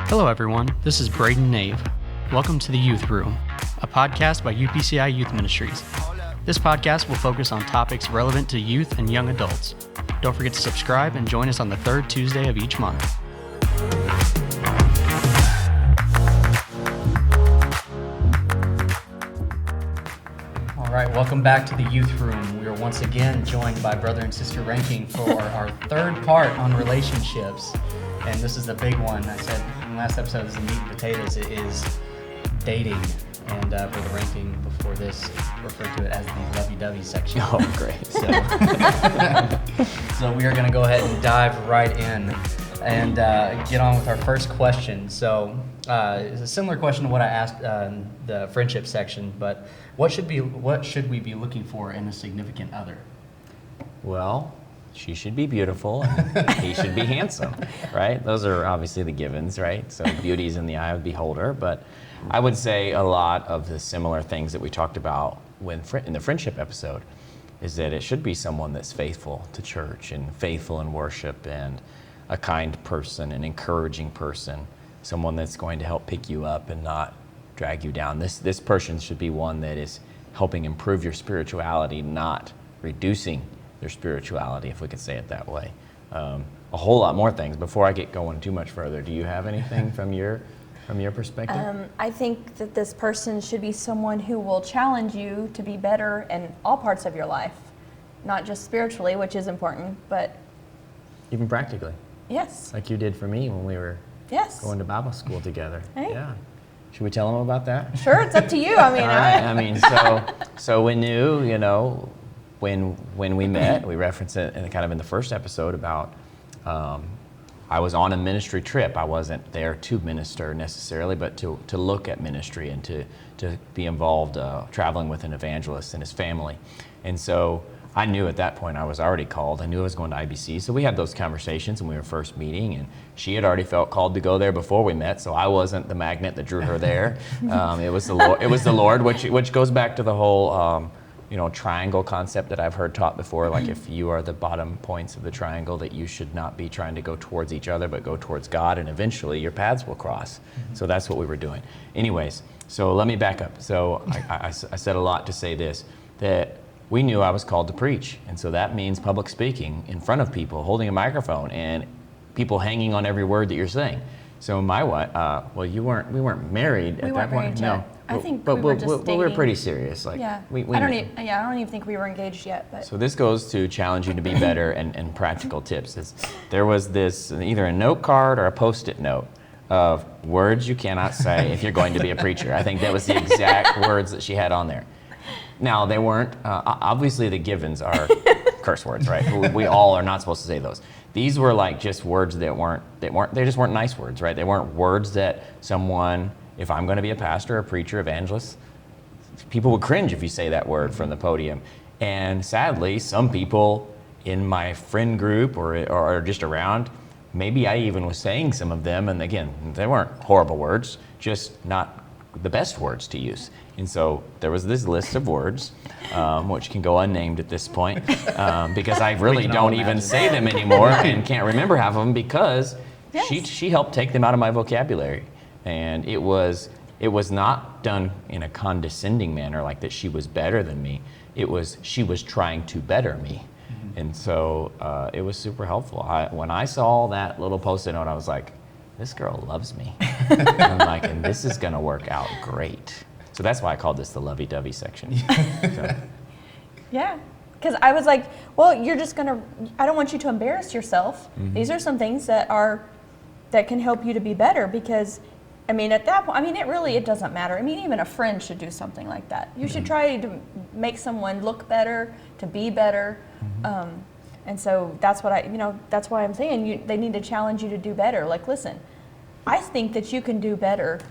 Hello everyone, this is Braden Nave. Welcome to the Youth Room, a podcast by UPCI Youth Ministries. This podcast will focus on topics relevant to youth and young adults. Don't forget to subscribe and join us on the third Tuesday of each month. All right, welcome back to the Youth Room. We are once again joined by Brother and Sister Reinking for our third part on relationships. And this is the big one. I said in the last episode, this is the meat and potatoes. It is dating. And Brother Reinkings, before this, referred to it as the lovey-dovey section. Oh, great. So we are going to go ahead and dive right in and get on with our first question. So it's a similar question to what I asked in the friendship section, but what should we be looking for in a significant other? Well, she should be beautiful and he should be handsome, right? Those are obviously the givens, right? So beauty is in the eye of the beholder, but I would say a lot of the similar things that we talked about in the friendship episode is that it should be someone that's faithful to church and faithful in worship and a kind person, an encouraging person, someone that's going to help pick you up and not drag you down. This person should be one that is helping improve your spirituality, not reducing their spirituality, if we could say it that way. A whole lot more things. Before I get going too much further, do you have anything from your perspective? I think that this person should be someone who will challenge you to be better in all parts of your life, not just spiritually, which is important, but even practically. Yes. Like you did for me when we were going to Bible school together. Hey. Yeah. Should we tell them about that? Sure, it's up to you. I mean, all right. I mean, so we knew, when we met, we referenced it in the first episode about I was on a ministry trip. I wasn't there to minister necessarily, but to look at ministry and to be involved traveling with an evangelist and his family. And so I knew at that point I was already called. I knew I was going to IBC. So we had those conversations when we were first meeting, and she had already felt called to go there before we met. So I wasn't the magnet that drew her there. It was the Lord, which goes back to the whole triangle concept that I've heard taught before, like if you are the bottom points of the triangle, that you should not be trying to go towards each other, but go towards God, and eventually your paths will cross. So that's what we were doing. Anyways, so let me back up. So I said a lot to say this, that we knew I was called to preach, and so that means public speaking in front of people, holding a microphone, and people hanging on every word that you're saying. So we weren't married at that point. No. I think but we were just dating. We were pretty serious. Like, yeah. We I don't even think we were engaged yet. But. So this goes to challenge you to be better and practical tips. There was this, either a note card or a Post-it note of words you cannot say if you're going to be a preacher. I think that was the exact words that she had on there. Now, they weren't, obviously the givens are curse words, right? We all are not supposed to say those. These were like just words they just weren't nice words, right? They weren't words that someone, if I'm going to be a pastor, a preacher, evangelist, people would cringe if you say that word from the podium. And sadly, some people in my friend group or just around, maybe I even was saying some of them, and again, they weren't horrible words, just not the best words to use. And so there was this list of words, which can go unnamed at this point, because I really don't even say them anymore and can't remember half of them because she helped take them out of my vocabulary. And it was not done in a condescending manner, like that she was better than me. It was she was trying to better me. Mm-hmm. And so it was super helpful. When I saw that little Post-it note, I was like, this girl loves me. I'm like, and this is going to work out great. So that's why I called this the lovey-dovey section. So. Yeah, because I was like, well, I don't want you to embarrass yourself. Mm-hmm. These are some things that can help you to be better, because I mean, at that point, it doesn't matter. I mean, even a friend should do something like that. You should try to make someone look better, to be better. Mm-hmm. And so that's that's why I'm saying they need to challenge you to do better. Like, listen, I think that you can do better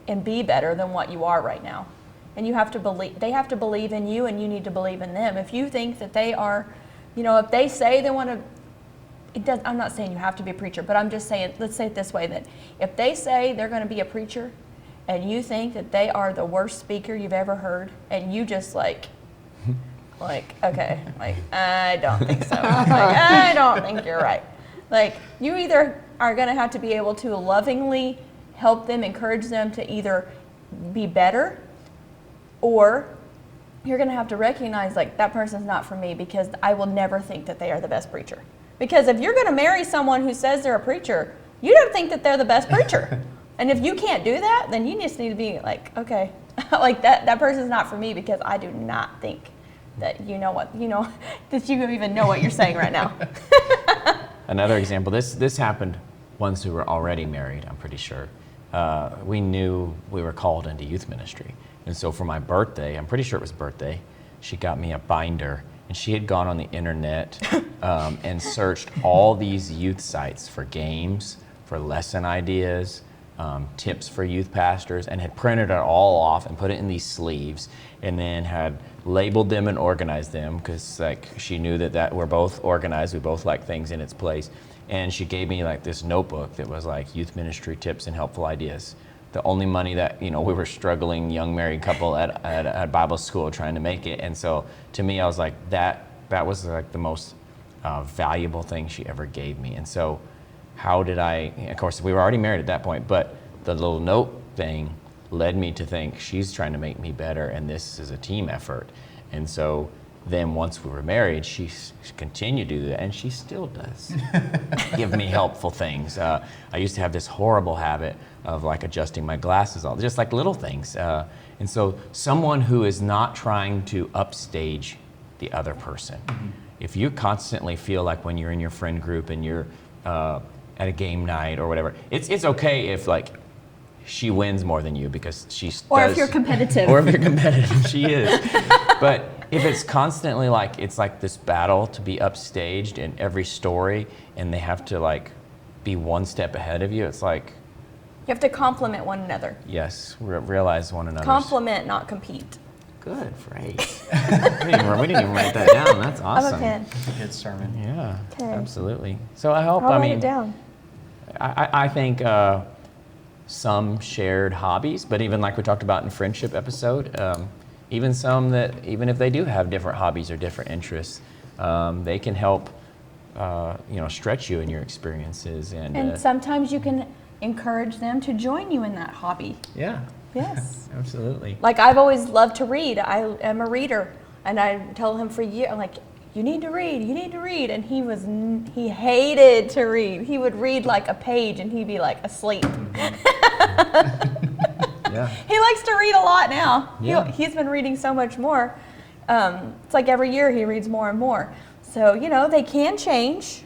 and be better than what you are right now. And they have to believe in you, and you need to believe in them. If you think that they are, if they say they want to, I'm not saying you have to be a preacher, but I'm just saying, let's say it this way, that if they say they're going to be a preacher and you think that they are the worst speaker you've ever heard, and you just okay, I don't think so. I don't think you're right. You either are going to have to be able to lovingly help them, encourage them to either be better, or you're going to have to recognize like that person's not for me, because I will never think that they are the best preacher. Because if you're going to marry someone who says they're a preacher, you don't think that they're the best preacher. And if you can't do that, then you just need to be like, okay, like that person's not for me, because I do not think that that you even know what you're saying right now. Another example, this happened once we were already married, I'm pretty sure. We knew we were called into youth ministry. And so for my birthday, I'm pretty sure it was birthday, she got me a binder, and she had gone on the internet and searched all these youth sites for games, for lesson ideas, tips for youth pastors, and had printed it all off and put it in these sleeves, and then had labeled them and organized them, because like she knew that we're both organized, we both like things in its place. And she gave me like this notebook that was like youth ministry tips and helpful ideas. The only money that, we were struggling young married couple at Bible school trying to make it. And so to me, I was like, that was like the most valuable thing she ever gave me. And so how did of course we were already married at that point, but the little note thing led me to think she's trying to make me better, and this is a team effort. And so then once we were married, she continued to do that, and she still does give me helpful things. I used to have this horrible habit of like adjusting my glasses, just like little things. And so someone who is not trying to upstage the other person, if you constantly feel like when you're in your friend group and you're at a game night or whatever, it's okay if like she wins more than you because if you're competitive. Or if you're competitive, she is. But if it's constantly like, it's like this battle to be upstaged in every story, and they have to like be one step ahead of you, it's like... You have to compliment one another. Yes, realize one another. Compliment, not compete. Good, great. we didn't even write that down. That's awesome. I'm okay. That's a good sermon. Yeah, Okay. absolutely. So I hope, I'll write it down. I think some shared hobbies, but even like we talked about in friendship episode, even some that, even if they do have different hobbies or different interests, they can help, stretch you in your experiences. And sometimes you can encourage them to join you in that hobby. Yeah. Yes. Absolutely. Like I've always loved to read. I am a reader, and I tell him for years, I'm like, you need to read, and he hated to read. He would read like a page and he'd be like asleep. Yeah. He likes to read a lot now. Yeah. He's been reading so much more. It's like every year he reads more and more. So, they can change,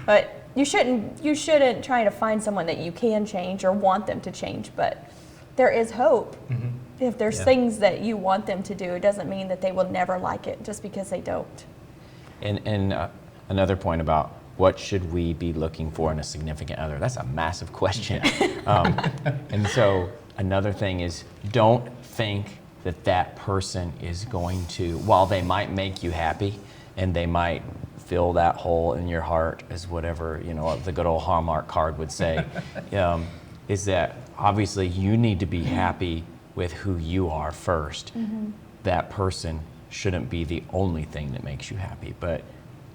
but you shouldn't try to find someone that you can change or want them to change, but there is hope. If there's things that you want them to do, it doesn't mean that they will never like it just because they don't. And another point about what should we be looking for in a significant other? That's a massive question. And so another thing is, don't think that person is going to, while they might make you happy and they might fill that hole in your heart as whatever, the good old Hallmark card would say, is that obviously you need to be happy with who you are first. That person shouldn't be the only thing that makes you happy, but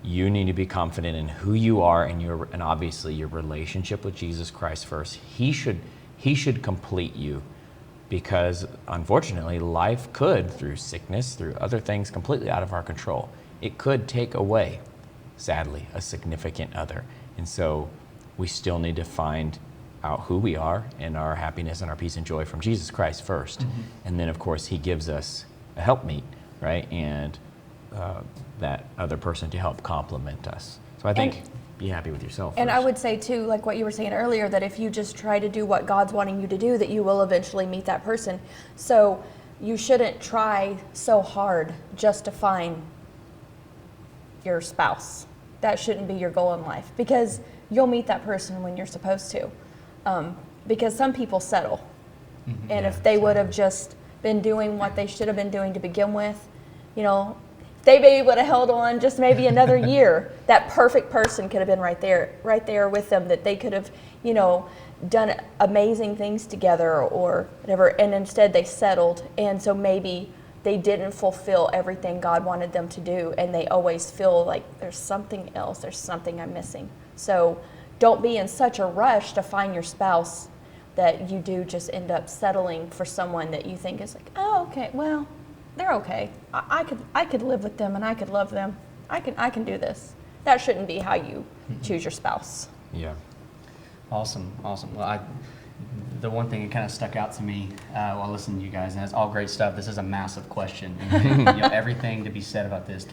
you need to be confident in who you are and obviously your relationship with Jesus Christ first. He should complete you, because unfortunately life could, through sickness, through other things completely out of our control, it could take away, sadly, a significant other. And so we still need to find out who we are and our happiness and our peace and joy from Jesus Christ first. And then of course he gives us a helpmeet, right? And that other person to help complement us. So I think be happy with yourself And first. I would say too, like what you were saying earlier, that if you just try to do what God's wanting you to do, that you will eventually meet that person. So you shouldn't try so hard just to find your spouse. That shouldn't be your goal in life, because you'll meet that person when you're supposed to. Because some people settle. And if they would have just been doing what they should have been doing to begin with, they maybe would have held on just maybe another year. That perfect person could have been right there with them, that they could have, done amazing things together or whatever. And instead they settled. And so maybe they didn't fulfill everything God wanted them to do. And they always feel like there's something else, there's something I'm missing. So don't be in such a rush to find your spouse. that you do just end up settling for someone that you think is like, oh, okay, well, they're okay. I could live with them and I could love them. I can do this. That shouldn't be how you choose your spouse. Yeah. Awesome. Well, the one thing that kind of stuck out to me while listening to you guys, and it's all great stuff. This is a massive question. And, everything to be said about this,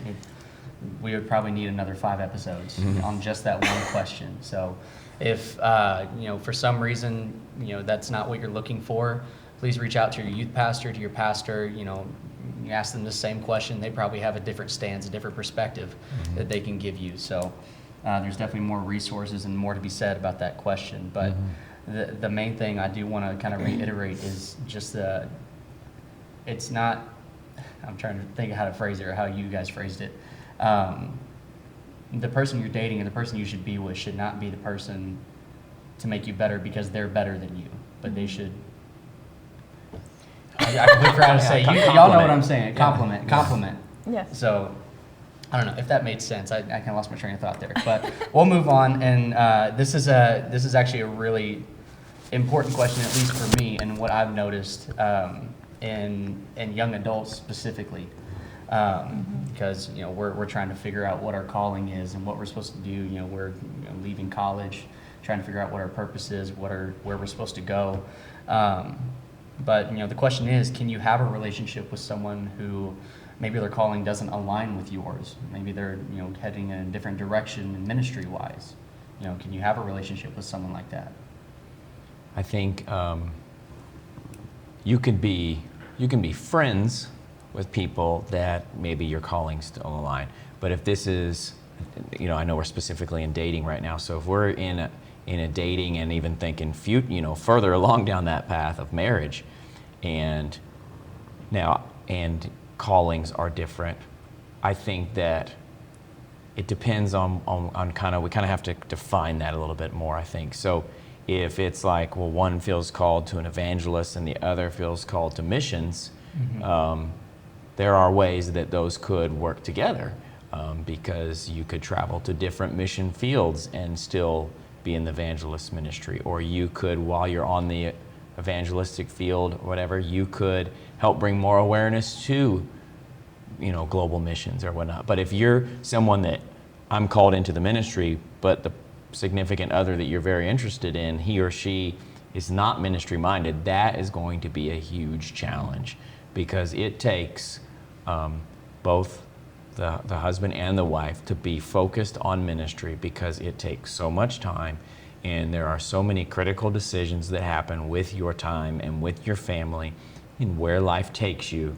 we would probably need another 5 episodes on just that one question. So, if for some reason that's not what you're looking for, please reach out to your youth pastor, to your pastor. You ask them the same question. They probably have a different stance, a different perspective that they can give you. So, there's definitely more resources and more to be said about that question. But the main thing I do want to kind of reiterate is just it's not, I'm trying to think of how to phrase it or how you guys phrased it. The person you're dating and the person you should be with should not be the person to make you better because they're better than you, but they should. I completely forgot to say. Y'all know what I'm saying. Compliment. Yeah. So, I don't know if that made sense. I kind of lost my train of thought there, but we'll move on. And this is actually a really important question, at least for me, and what I've noticed in young adults specifically, because we're trying to figure out what our calling is and what we're supposed to do. We're leaving college, trying to figure out what our purpose is, where we're supposed to go. But the question is, can you have a relationship with someone who maybe their calling doesn't align with yours? Maybe they're heading in a different direction ministry-wise. Can you have a relationship with someone like that? I think you can be friends with people that maybe your callings don't align. But if this is, I know we're specifically in dating right now. So if we're in a dating and even thinking further along down that path of marriage, and callings are different, I think that it depends on we kind of have to define that a little bit more, I think. So if it's like, well, one feels called to an evangelist and the other feels called to missions, there are ways that those could work together, because you could travel to different mission fields and still be in the evangelist ministry, or you could, while you're on the evangelistic field or whatever, you could help bring more awareness to global missions or whatnot. But if you're someone that I'm called into the ministry, but the significant other that you're very interested in, he or she is not ministry minded, that is going to be a huge challenge, because it takes both the husband and the wife to be focused on ministry, because it takes so much time and there are so many critical decisions that happen with your time and with your family and where life takes you,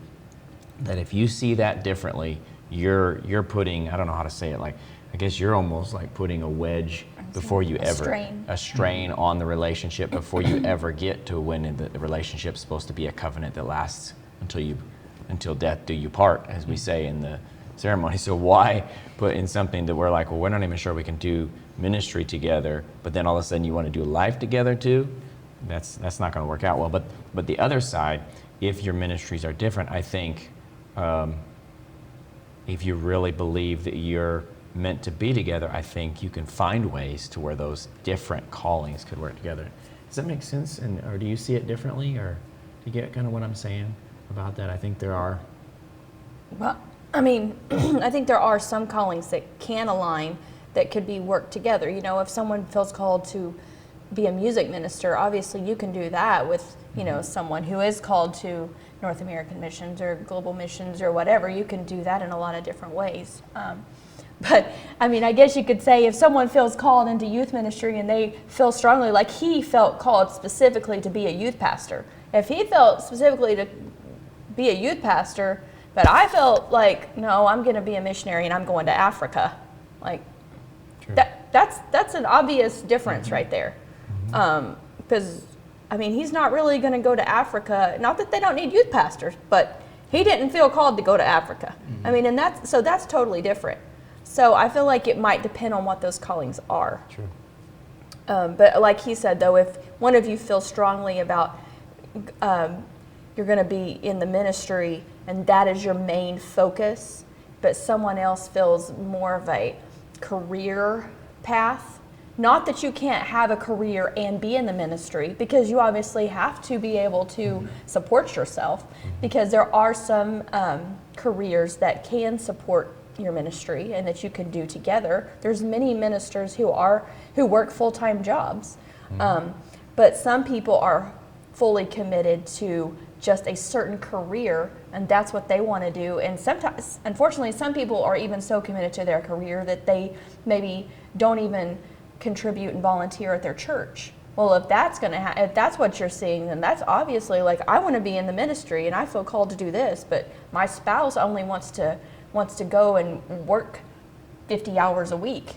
that if you see that differently, you're putting, I don't know how to say it, like, I guess you're almost like putting a wedge before you a strain on the relationship before you ever get to when the relationship's supposed to be a covenant that lasts until death do you part, as we say in the ceremony. So why put in something that we're like, well, we're not even sure we can do ministry together, but then all of a sudden you want to do life together too? That's not going to work out well. But the other side, if your ministries are different, I think if you really believe that you're meant to be together, I think you can find ways to where those different callings could work together. Does that make sense? Or do you see it differently? Or do you get kind of what I'm saying about that? I think there are. Well, I mean, I think there are some callings that can align, that could be worked together. If someone feels called to be a music minister, obviously you can do that with, someone who is called to North American missions or global missions or whatever. You can do that in a lot of different ways. But I mean, I guess you could say if someone feels called into youth ministry and they feel strongly, like he felt called specifically to be a youth pastor. If he felt specifically to be a youth pastor, but I felt like, no, I'm going to be a missionary and I'm going to Africa. Like, that's an obvious difference right there. Because, I mean, he's not really going to go to Africa. Not that they don't need youth pastors, but he didn't feel called to go to Africa. I mean, and that's totally different. So I feel like it might depend on what those callings are. True. But like he said, though, if one of you feels strongly about you're going to be in the ministry and that is your main focus, but someone else feels more of a career path, Not that you can't have a career and be in the ministry, because you obviously have to be able to support yourself, because there are some careers that can support your ministry and that you can do together. There's many ministers who work full-time jobs, but some people are fully committed to just a certain career, and that's what they want to do. And sometimes, unfortunately, some people are even so committed to their career that they maybe don't even contribute and volunteer at their church. Well, if that's if that's what you're seeing, then that's obviously like, I want to be in the ministry and I feel called to do this, but my spouse only wants to go and work 50 hours a week.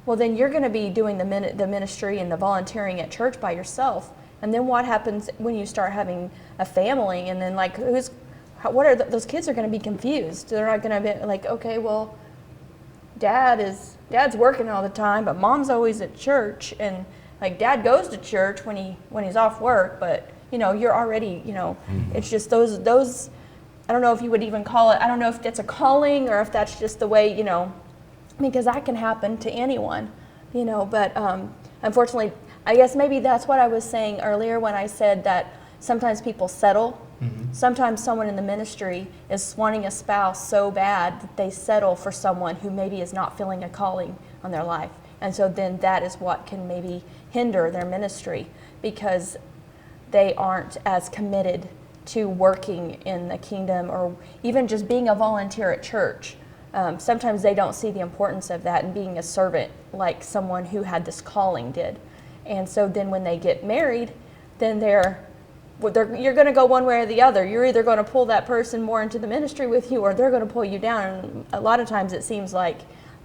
Well, then you're going to be doing the ministry and the volunteering at church by yourself. And then what happens when you start having a family? And then like, those kids are going to be confused. They're not going to be like, okay, well, dad's working all the time, but mom's always at church, and like dad goes to church when he's off work, but you're already, it's just those. I don't know if you would even call it. I don't know if that's a calling or if that's just the way, because that can happen to anyone, But unfortunately, I guess maybe that's what I was saying earlier when I said that sometimes people settle. Sometimes someone in the ministry is wanting a spouse so bad that they settle for someone who maybe is not feeling a calling on their life. And so then that is what can maybe hinder their ministry, because they aren't as committed to working in the kingdom or even just being a volunteer at church. Sometimes they don't see the importance of that and being a servant like someone who had this calling did. And so then when they get married, then you're going to go one way or the other. You're either going to pull that person more into the ministry with you, or they're going to pull you down. And a lot of times it seems like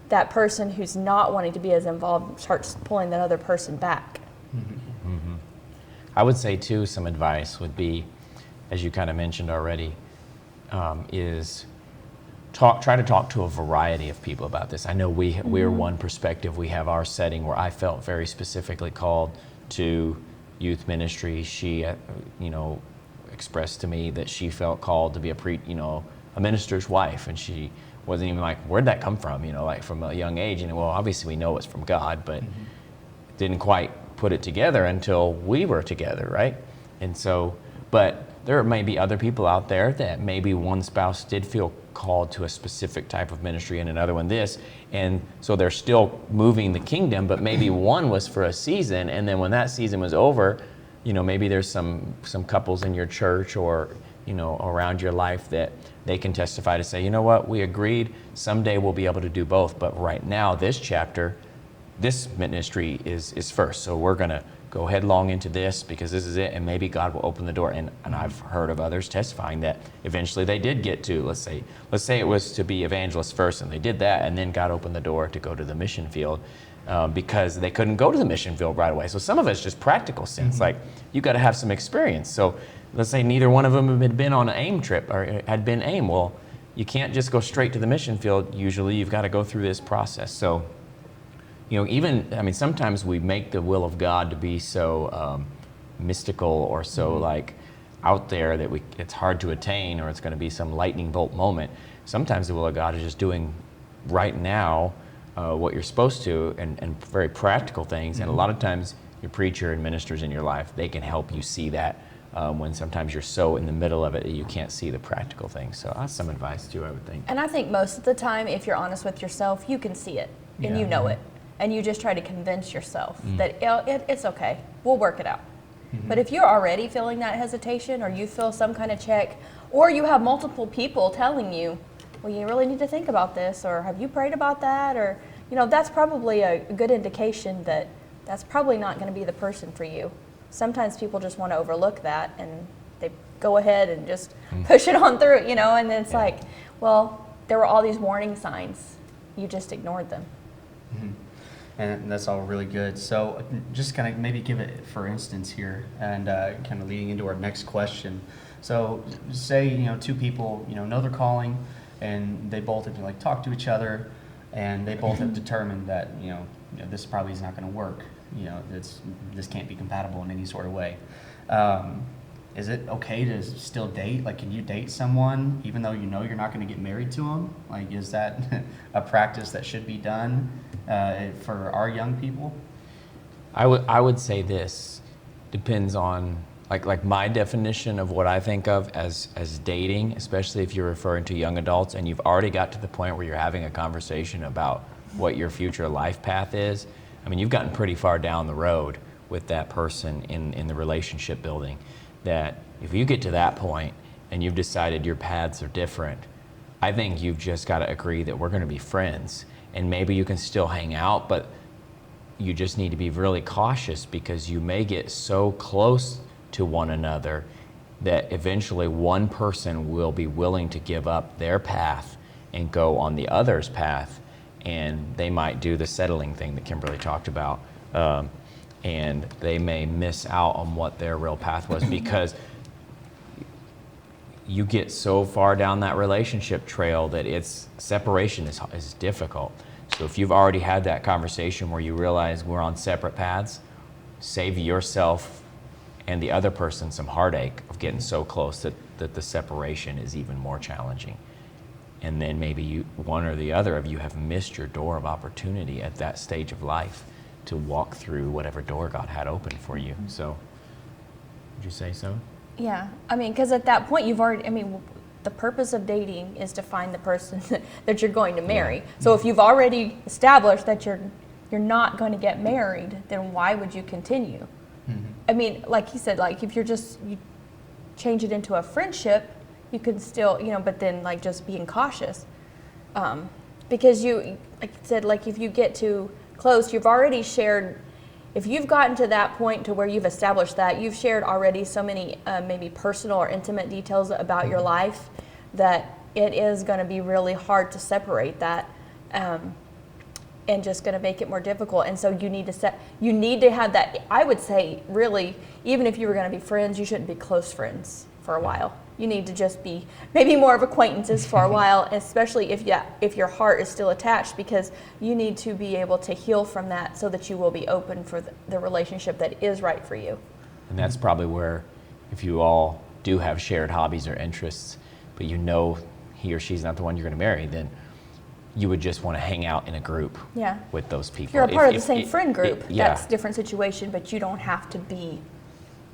that person who's not wanting to be as involved starts pulling that other person back. I would say too, some advice would be, as you kind of mentioned already, is try to talk to a variety of people about this. I know we're one perspective. We have our setting where I felt very specifically called to youth ministry. She, expressed to me that she felt called to be a minister's wife, and she wasn't even like, where'd that come from? Like from a young age. And well, obviously we know it's from God, but didn't quite put it together until we were together, right? And so, but there may be other people out there that maybe one spouse did feel called to a specific type of ministry and another one this, and so they're still moving the kingdom, but maybe one was for a season, and then when that season was over, maybe there's some couples in your church or around your life that they can testify to say, what, we agreed someday we'll be able to do both, but right now this ministry is first, so we're going to go headlong into this because this is it, and maybe God will open the door. And I've heard of others testifying that eventually they did get to, let's say it was to be evangelists first, and they did that, and then God opened the door to go to the mission field because they couldn't go to the mission field right away. So some of it's just practical sense, like you got to have some experience. So let's say neither one of them had been on an AIM trip or had been AIM. Well, you can't just go straight to the mission field. Usually you've got to go through this process. So sometimes we make the will of God to be so mystical or so like out there that it's hard to attain, or it's going to be some lightning bolt moment. Sometimes the will of God is just doing right now what you're supposed to, and very practical things. And a lot of times your preacher and ministers in your life, they can help you see that when sometimes you're so in the middle of it that you can't see the practical things. So that's some advice too, I would think. And I think most of the time, if you're honest with yourself, you can see it and you know it. And you just try to convince yourself that it's okay, we'll work it out. But if you're already feeling that hesitation, or you feel some kind of check, or you have multiple people telling you, well, you really need to think about this, or have you prayed about that, or that's probably a good indication that that's probably not going to be the person for you. Sometimes people just want to overlook that, and they go ahead and just push it on through, and then it's like, well, there were all these warning signs, you just ignored them. And that's all really good. So just kind of maybe give it for instance here, and kind of leading into our next question. So say, two people, know their calling, and they both have to talk to each other, and they both have determined that, this probably is not going to work. This can't be compatible in any sort of way. Is it okay to still date? Like, can you date someone even though you're not going to get married to them? Like, is that a practice that should be done for our young people? I would say this depends on like my definition of what I think of as dating, especially if you're referring to young adults and you've already got to the point where you're having a conversation about what your future life path is. I mean, you've gotten pretty far down the road with that person in the relationship building, that if you get to that point and you've decided your paths are different, I think you've just got to agree that we're going to be friends, and maybe you can still hang out, but you just need to be really cautious because you may get so close to one another that eventually one person will be willing to give up their path and go on the other's path, and they might do the settling thing that Kimberly talked about, and they may miss out on what their real path was because you get so far down that relationship trail that it's separation is difficult. So if you've already had that conversation where you realize we're on separate paths, save yourself and the other person some heartache of getting so close that the separation is even more challenging. And then maybe one or the other of you have missed your door of opportunity at that stage of life to walk through whatever door God had open for you. So, would you say so? Yeah, I mean, because at that point you've already, I mean, the purpose of dating is to find the person that you're going to marry. So if you've already established that you're not going to get married, then why would you continue? Mm-hmm. I mean, like he said, like if you change it into a friendship, you can still, but then like just being cautious. Because you, like you said, like if you get too close, you've already shared, if you've gotten to that point to where you've established that, you've shared already so many maybe personal or intimate details about your life that it is going to be really hard to separate that, and just going to make it more difficult. And so you need to have that. I would say really, even if you were going to be friends, you shouldn't be close friends for a while. You need to just be maybe more of acquaintances for a while, especially if your heart is still attached, because you need to be able to heal from that so that you will be open for the relationship that is right for you. And that's probably where, if you all do have shared hobbies or interests, but he or she's not the one you're going to marry, then you would just want to hang out in a group with those people. If you're a part of the same friend group, that's a different situation, but you don't have to be.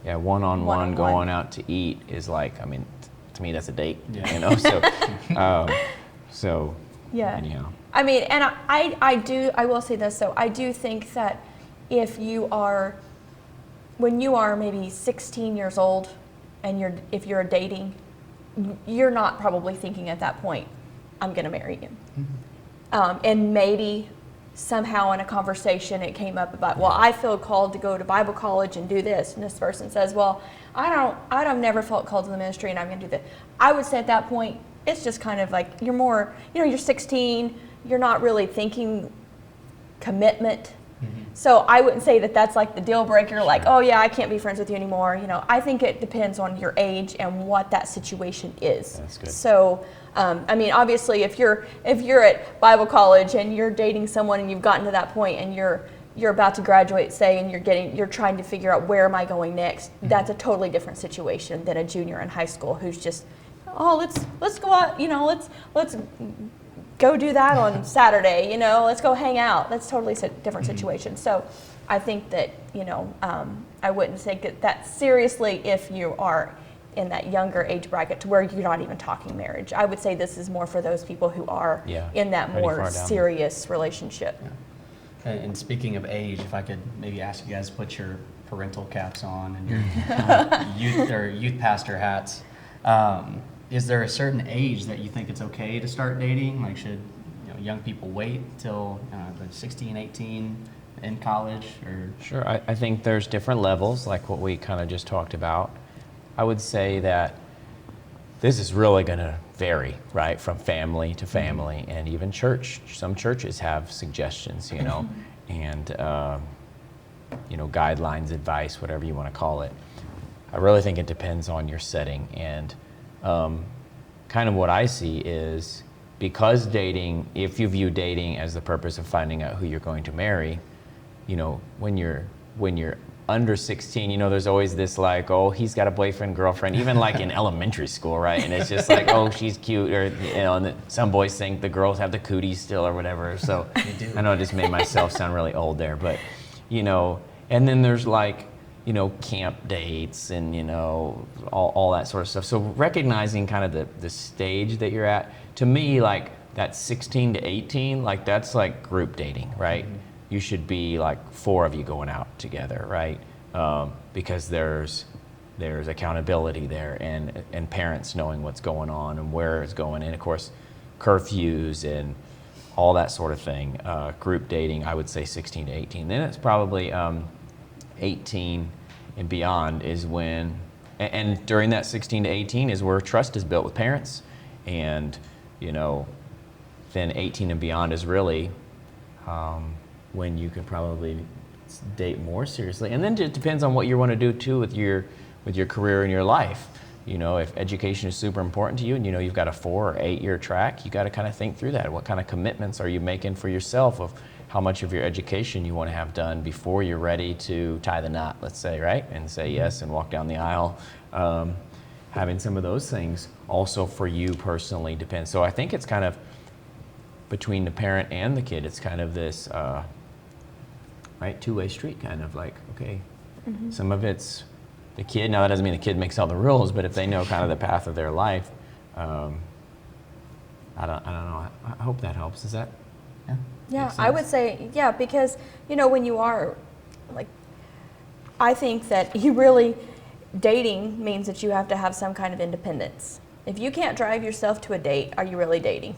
Yeah, one-on-one going out to eat is like, I mean, to me that's a date, so yeah. Anyhow. I mean, and I will say this, so I do think that when you are maybe 16 years old and if you're dating, you're not probably thinking at that point, I'm going to marry you. Mm-hmm. And maybe somehow in a conversation it came up about, well, I feel called to go to Bible college and do this, and this person says, well, I've never felt called to the ministry and I'm going to do that. I would say at that point it's just kind of like you're more, you're 16, you're not really thinking commitment. Mm-hmm. So I wouldn't say that that's like the deal breaker, like, oh yeah, I can't be friends with you anymore. I think it depends on your age and what that situation is. That's good. So I mean, obviously, if you're at Bible college and you're dating someone and you've gotten to that point and you're about to graduate, say, and you're trying to figure out where am I going next, mm-hmm. That's a totally different situation than a junior in high school who's just, oh, let's go out, let's go do that on Saturday, let's go hang out. That's totally different situation. So I think that I wouldn't take that seriously if you are in that younger age bracket to where you're not even talking marriage. I would say this is more for those people who are in that more serious relationship. Yeah. And speaking of age, if I could maybe ask you guys to put your parental caps on and your youth pastor hats. Is there a certain age that you think it's okay to start dating? Like, should young people wait till 16, 18 in college? Or Sure, I think there's different levels, like what we kind of just talked about. I would say that this is really going to vary, right, from family to family, mm-hmm. and even church. Some churches have suggestions, and guidelines, advice, whatever you want to call it. I really think it depends on your setting, and kind of what I see is, because dating, if you view dating as the purpose of finding out who you're going to marry, when you're under 16, there's always this like, oh, he's got a boyfriend, girlfriend, even like in elementary school, right? And it's just like, oh, she's cute, or and some boys think the girls have the cooties still or whatever. So I know I just made myself sound really old there, but and And then there's like, camp dates and, all that sort of stuff. So recognizing kind of the stage that you're at, to me, like that 16 to 18, like that's like group dating, right? Mm-hmm. You should be like 4 of you going out together, right? Because there's accountability there and parents knowing what's going on and where it's going. And of course, curfews and all that sort of thing. Group dating, I would say 16 to 18. Then it's probably 18 and beyond is when, and during that 16 to 18 is where trust is built with parents. And, then 18 and beyond is really when you can probably date more seriously. And then it depends on what you want to do too with your career and your life. If education is super important to you and you've got a 4 or 8 year track, you got to kind of think through that. What kind of commitments are you making for yourself of how much of your education you want to have done before you're ready to tie the knot, let's say, right? And say yes and walk down the aisle. Having some of those things also for you personally depends. So I think it's kind of between the parent and the kid, it's kind of this right, two-way street, kind of like, okay, some of it's the kid. Now that doesn't mean the kid makes all the rules, but if they know kind of the path of their life, I don't know. I hope that helps. Is that? Yeah, I would say, yeah, because, when you are, like, I think that dating means that you have to have some kind of independence. If you can't drive yourself to a date, are you really dating?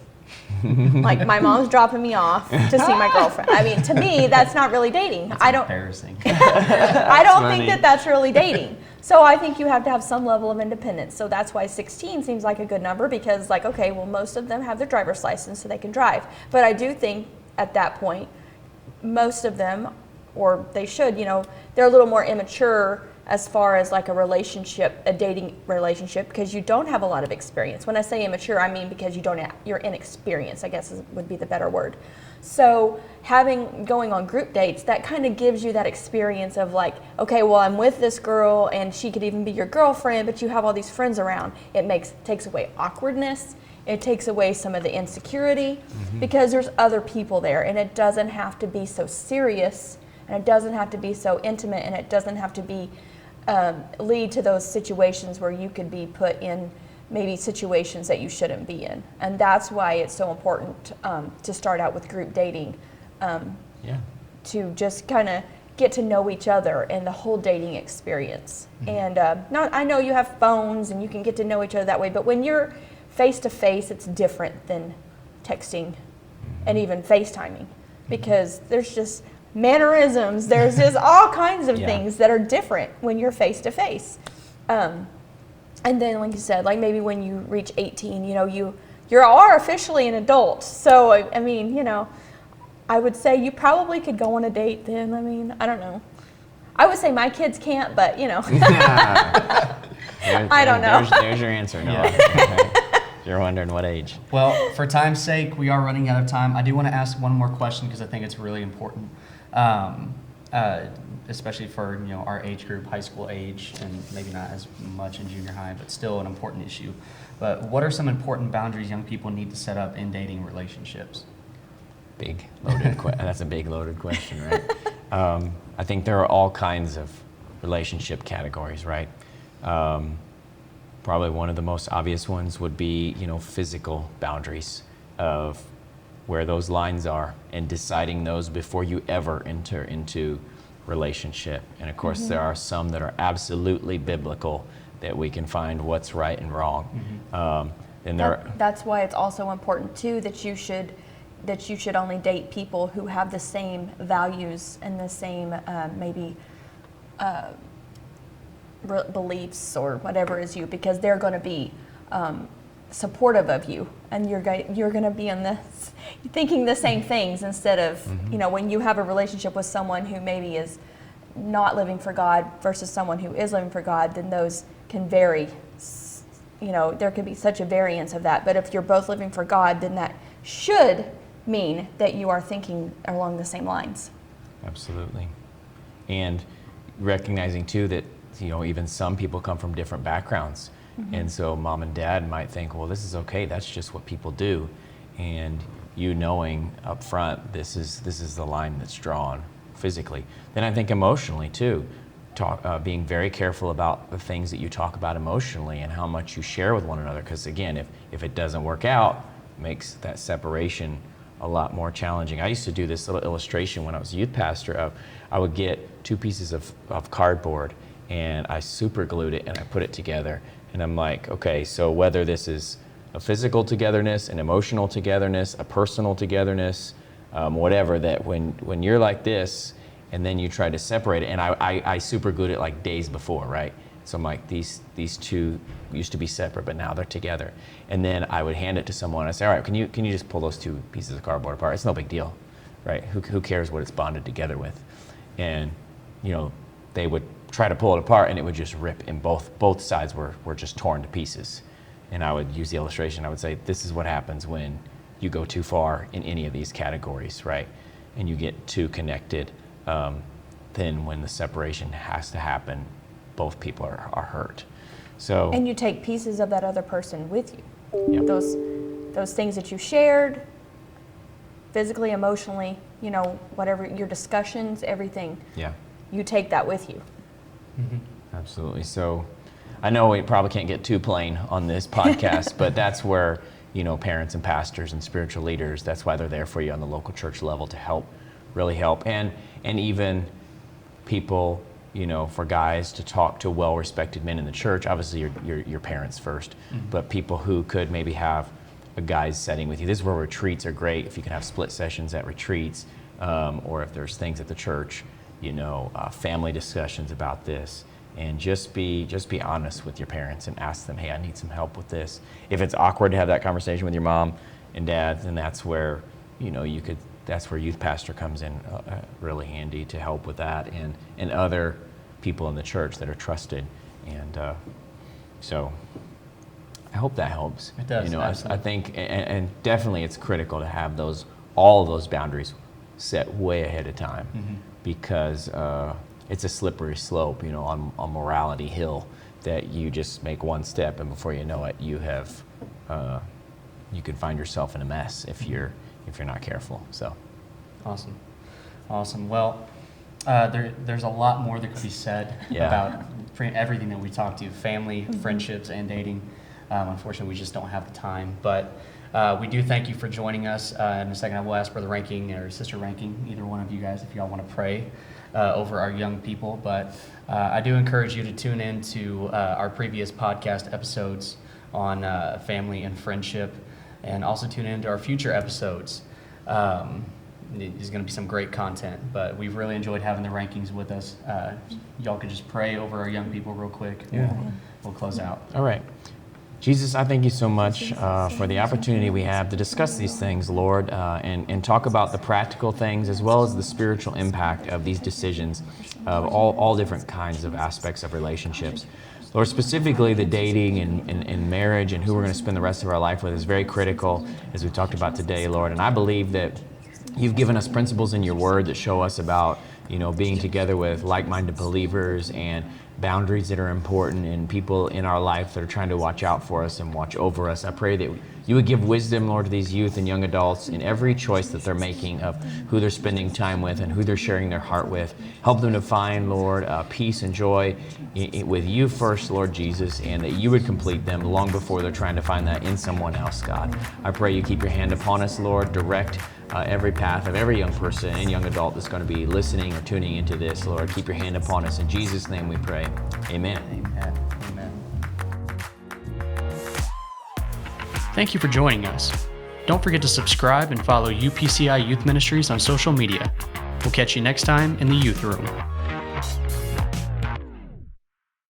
Like, my mom's dropping me off to see my girlfriend. I mean, to me, that's not really dating. That's embarrassing. I don't think that that's really dating. So I think you have to have some level of independence. So that's why 16 seems like a good number, because like, okay, well, most of them have their driver's license so they can drive. But I do think at that point, most of them, or they should, they're a little more immature as far as like a dating relationship, because you don't have a lot of experience. When I say immature, I mean because you're inexperienced, I guess would be the better word. So going on group dates, that kind of gives you that experience of like, okay, well, I'm with this girl and she could even be your girlfriend, but you have all these friends around. It takes away awkwardness. It takes away some of the insecurity because there's other people there, and it doesn't have to be so serious, and it doesn't have to be so intimate, and it doesn't have to be lead to those situations where you could be put in maybe situations that you shouldn't be in. And that's why it's so important to start out with group dating, to just kind of get to know each other and the whole dating experience. And I know you have phones and you can get to know each other that way, but when you're face to face, it's different than texting and even FaceTiming, because there's just mannerisms, there's just all kinds of things that are different when you're face to face. And then, like you said, like maybe when you reach 18, you are officially an adult. So I mean, I would say you probably could go on a date then. I mean, I don't know. I would say my kids can't, but I don't know. There's your answer. No. You're wondering what age. Well, for time's sake, we are running out of time. I do want to ask one more question because I think it's really important, especially for our age group, high school age, and maybe not as much in junior high, but still an important issue. But what are some important boundaries young people need to set up in dating relationships? Big loaded that's a big loaded question, right? I think there are all kinds of relationship categories, right? Probably one of the most obvious ones would be, physical boundaries of where those lines are and deciding those before you ever enter into relationship. And of course, there are some that are absolutely biblical that we can find what's right and wrong. And that's why it's also important too that you should only date people who have the same values and the same beliefs or whatever as you, because they're going to be supportive of you, and you're going to be thinking the same things instead of when you have a relationship with someone who maybe is not living for God versus someone who is living for God, then those can vary. There could be such a variance of that. But if you're both living for God, then that should mean that you are thinking along the same lines. Absolutely. And recognizing too that even some people come from different backgrounds. And so mom and dad might think, well, this is okay, that's just what people do. And knowing up front, this is the line that's drawn. physically. Then I think emotionally too, being very careful about the things that you talk about emotionally and how much you share with one another. Because again, if it doesn't work out, it makes that separation a lot more challenging. I used to do this little illustration when I was a youth pastor of, I would get 2 pieces of cardboard and I super glued it and I put it together. And I'm like, okay, so whether this is a physical togetherness, an emotional togetherness, a personal togetherness, whatever, that when you're like this and then you try to separate it, and I super glued it like days before, right? So I'm like, these 2 used to be separate, but now they're together. And then I would hand it to someone. I say, all right, can you just pull those 2 pieces of cardboard apart? It's no big deal, right? Who cares what it's bonded together with? And they would try to pull it apart, and it would just rip, and both sides were just torn to pieces. And I would use the illustration. I would say, this is what happens when you go too far in any of these categories, right? And you get too connected. Then when the separation has to happen, both people are hurt. So, and you take pieces of that other person with you. Yep. Those things that you shared, physically, emotionally, whatever, your discussions, everything. Yeah. You take that with you. Mm-hmm. Absolutely. So I know we probably can't get too plain on this podcast, but that's where, parents and pastors and spiritual leaders, that's why they're there for you on the local church level to really help. And even people, for guys to talk to well-respected men in the church, obviously your parents first, mm-hmm. but people who could maybe have a guy's setting with you. This is where retreats are great, if you can have split sessions at retreats, or if there's things at the church, family discussions about this. And just be honest with your parents and ask them, hey, I need some help with this. If it's awkward to have that conversation with your mom and dad, then that's where, that's where youth pastor comes in really handy to help with that, and other people in the church that are trusted. And so I hope that helps. It does. I think, and definitely it's critical to have all of those boundaries set way ahead of time, mm-hmm. because it's a slippery slope, on morality hill, that you just make one step and before you know it, you could find yourself in a mess if you're not careful. So, awesome. Well, there's a lot more that could be said about everything that we talked to, family, mm-hmm. friendships, and dating. Unfortunately, we just don't have the time, but we do thank you for joining us. In a second, I will ask Brother Reinking or Sister Reinking, either one of you guys, if y'all want to pray over our young people. But I do encourage you to tune in to our previous podcast episodes on family and friendship, and also tune in to our future episodes. There's going to be some great content, but we've really enjoyed having the Reinkings with us. Y'all could just pray over our young people real quick. We'll close out. All right. Jesus, I thank you so much for the opportunity we have to discuss these things, Lord, and talk about the practical things as well as the spiritual impact of these decisions of all different kinds of aspects of relationships. Lord, specifically the dating and marriage and who we're going to spend the rest of our life with is very critical, as we talked about today, Lord. And I believe that you've given us principles in your word that show us about, being together with like-minded believers and boundaries that are important, and people in our life that are trying to watch out for us and watch over us. I pray that you would give wisdom, Lord, to these youth and young adults in every choice that they're making of who they're spending time with and who they're sharing their heart with. Help them to find, Lord, peace and joy with you first, Lord Jesus, and that you would complete them long before they're trying to find that in someone else, God. I pray you keep your hand upon us, Lord. Direct every path of every young person and young adult that's going to be listening or tuning into this, Lord. Keep your hand upon us. In Jesus' name we pray. Amen. Amen. Thank you for joining us. Don't forget to subscribe and follow UPCI Youth Ministries on social media. We'll catch you next time in the Youth Room.